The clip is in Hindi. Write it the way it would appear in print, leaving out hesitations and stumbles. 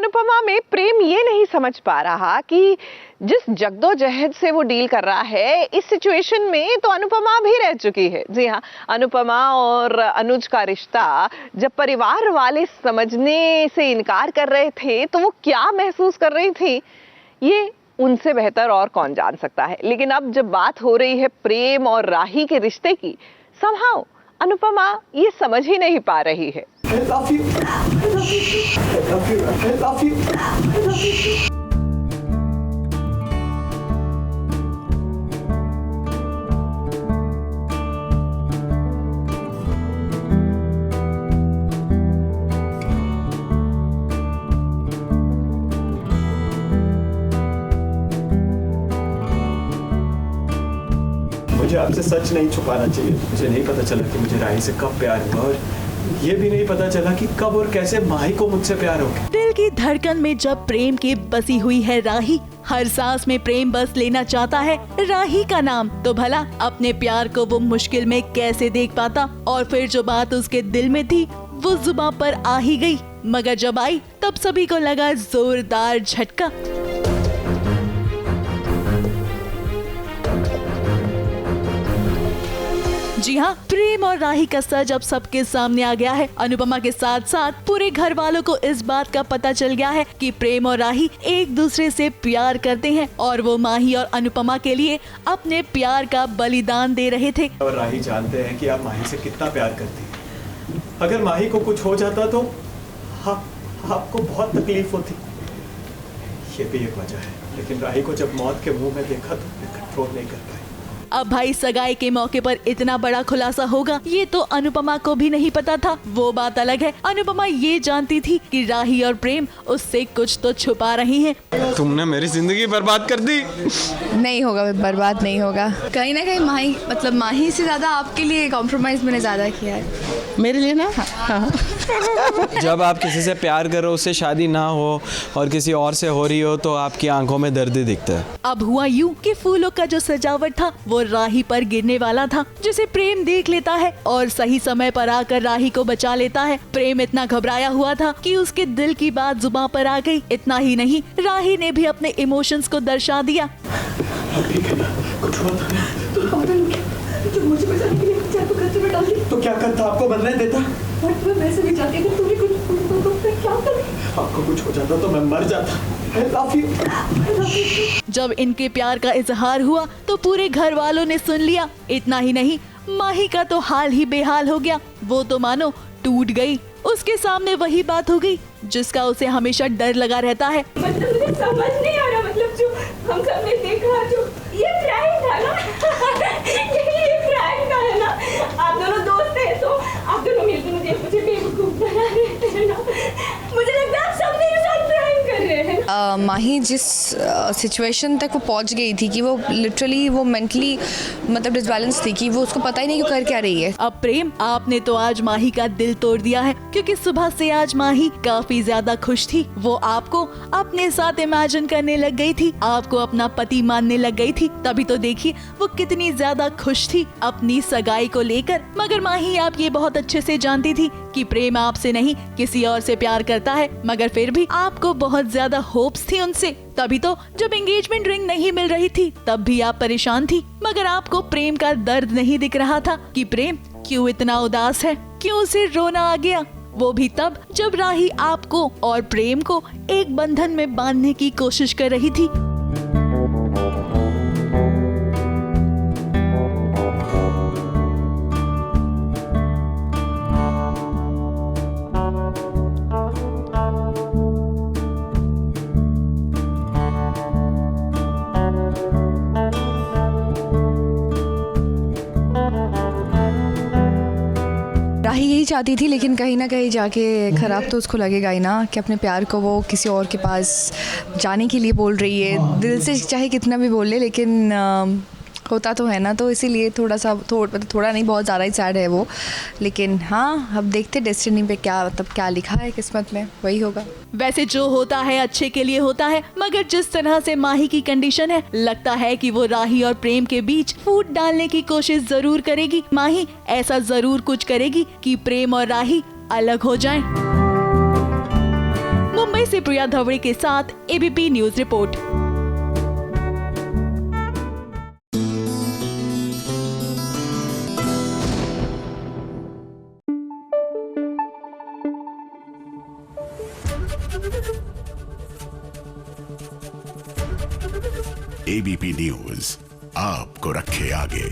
अनुपमा में प्रेम ये नहीं समझ पा रहा कि जिस जद्दोजहद से वो डील कर रहा है इस सिचुएशन में तो अनुपमा भी रह चुकी है। जी हाँ, अनुपमा और अनुज का रिश्ता जब परिवार वाले समझने से इनकार कर रहे थे तो वो क्या महसूस कर रही थी ये उनसे बेहतर और कौन जान सकता है। लेकिन अब जब बात हो रही है प्रेम और राही के रिश्ते की, समहाउ अनुपमा ये समझ ही नहीं पा रही है। I love you. I love you. I love you. I love you. I love you. मुझे आपसे सच नहीं छुपाना चाहिए। मुझे नहीं पता चला कि मुझे राही से कब प्यार हुआ और ये भी नहीं पता चला कि कब और कैसे माही को मुझसे प्यार हो गया। दिल की धड़कन में जब प्रेम की बसी हुई है राही, हर सांस में प्रेम बस लेना चाहता है राही का नाम, तो भला अपने प्यार को वो मुश्किल में कैसे देख पाता। और फिर जो बात उसके दिल में थी वो जुबान पर आ ही गई, मगर जब आई तब सभी को लगा जोरदार झटका। जी हाँ, प्रेम और राही का सच अब सबके सामने आ गया है। अनुपमा के साथ साथ पूरे घर वालों को इस बात का पता चल गया है कि प्रेम और राही एक दूसरे से प्यार करते हैं और वो माही और अनुपमा के लिए अपने प्यार का बलिदान दे रहे थे। और राही जानते हैं कि आप माही से कितना प्यार करती हैं। अगर माही को कुछ हो जाता तो आपको बहुत तकलीफ होती। ये भी एक वजह है, लेकिन राही को जब मौत के मुंह में देखा तो कंट्रोल नहीं कर पाई। अब भाई सगाई के मौके पर इतना बड़ा खुलासा होगा ये तो अनुपमा को भी नहीं पता था। वो बात अलग है, अनुपमा ये जानती थी कि राही और प्रेम उससे कुछ तो छुपा रही हैं। तुमने मेरी जिंदगी बर्बाद कर दी। नहीं होगा, बर्बाद नहीं होगा। कहीं ना कहीं माही मतलब माही से ज्यादा आपके लिए कॉम्प्रोमाइज मैंने ज्यादा किया है मेरे लिए ना। हाँ। जब आप किसी से प्यार करो, उससे शादी ना हो और किसी और से हो रही हो तो आपकी आंखों में दर्द दिखता है। अब हुआ यूं कि फूलों का जो सजावट था वो राही पर गिरने वाला था, जिसे प्रेम देख लेता है और सही समय पर आकर राही को बचा लेता है। प्रेम इतना घबराया हुआ था कि उसके दिल की बात जुबान पर आ गई। इतना ही नहीं, राही ने भी अपने इमोशंस को दर्शा दिया। कुछ हुआ था जो मुझे बचाने के लिए आपको घर से बैठा दी। तो क्या करता, आपको बनने देता? और मैं वैसे भी चाहती हूँ तुम्हें कुछ क्या करता? आपको कुछ हो जाता तो मैं मर जाता। I love you. I love you. जब इनके प्यार का इजहार हुआ तो पूरे घर वालों ने सुन लिया। इतना ही नहीं, माही का तो हाल ही बेहाल हो गया। वो तो मानो टूट गई। उसके सामने वही बात हो गई जिसका उसे हमेशा डर लगा रहता है। मतलब मुझे समझ नहीं आ रहा, मतलब जो हम सब ने देखा, जो ये प्रैंक था ना। ये प्रैंक था है ना। आप दोनों दोस्त हैं तो आप दोनों मिलकर मुझे बेवकूफ बना रहे हैं ना। मुझे लगता है आप सब मेरे साथ प्रैंक कर रहे हैं। माही जिस सिचुएशन तक वो पहुंच गई थी कि वो लिटरली वो मेंटली मतलब डिसबैलेंस थी कि वो उसको पता ही नहीं कि कर क्या रही है। अब प्रेम, आपने तो आज माही का दिल तोड़ दिया है, क्योंकि सुबह से आज माही काफी ज्यादा खुश थी। वो आपको अपने साथ इमेजिन करने लग गई थी, आपको अपना पति मानने लग गई थी। तभी तो देखिए वो कितनी ज्यादा खुश थी अपनी सगाई को लेकर। मगर माही, आप ये बहुत अच्छे से जानती थी कि प्रेम आपसे नहीं किसी और से प्यार करता है, मगर फिर भी आपको बहुत ज्यादा होप्स थी उनसे। तभी तो जब एंगेजमेंट रिंग नहीं मिल रही थी तब भी आप परेशान थी, मगर आपको प्रेम का दर्द नहीं दिख रहा था कि प्रेम क्यों इतना उदास है, क्यों उसे रोना आ गया। वो भी तब जब राही आपको और प्रेम को एक बंधन में बांधने की कोशिश कर रही थी। राही यही चाहती थी, लेकिन कहीं ना कहीं जाके खराब तो उसको लगेगा ही ना कि अपने प्यार को वो किसी और के पास जाने के लिए बोल रही है। दिल से चाहे कितना भी बोल ले, लेकिन होता तो है ना, तो इसीलिए थोड़ा नहीं बहुत ज़्यादा ही सैड है वो। लेकिन हाँ, अब देखते डेस्टिनी पे क्या लिखा है किस्मत में, वही होगा। वैसे जो होता है अच्छे के लिए होता है, मगर जिस तरह से माही की कंडीशन है, लगता है कि वो राही और प्रेम के बीच फूट डालने की कोशिश जरूर करेगी। माही ऐसा जरूर कुछ करेगी कि प्रेम और राही अलग हो जाएं। मुंबई मुंबई से प्रिया धवड़े के साथ ABP news report. ABP news आपको रखे आगे।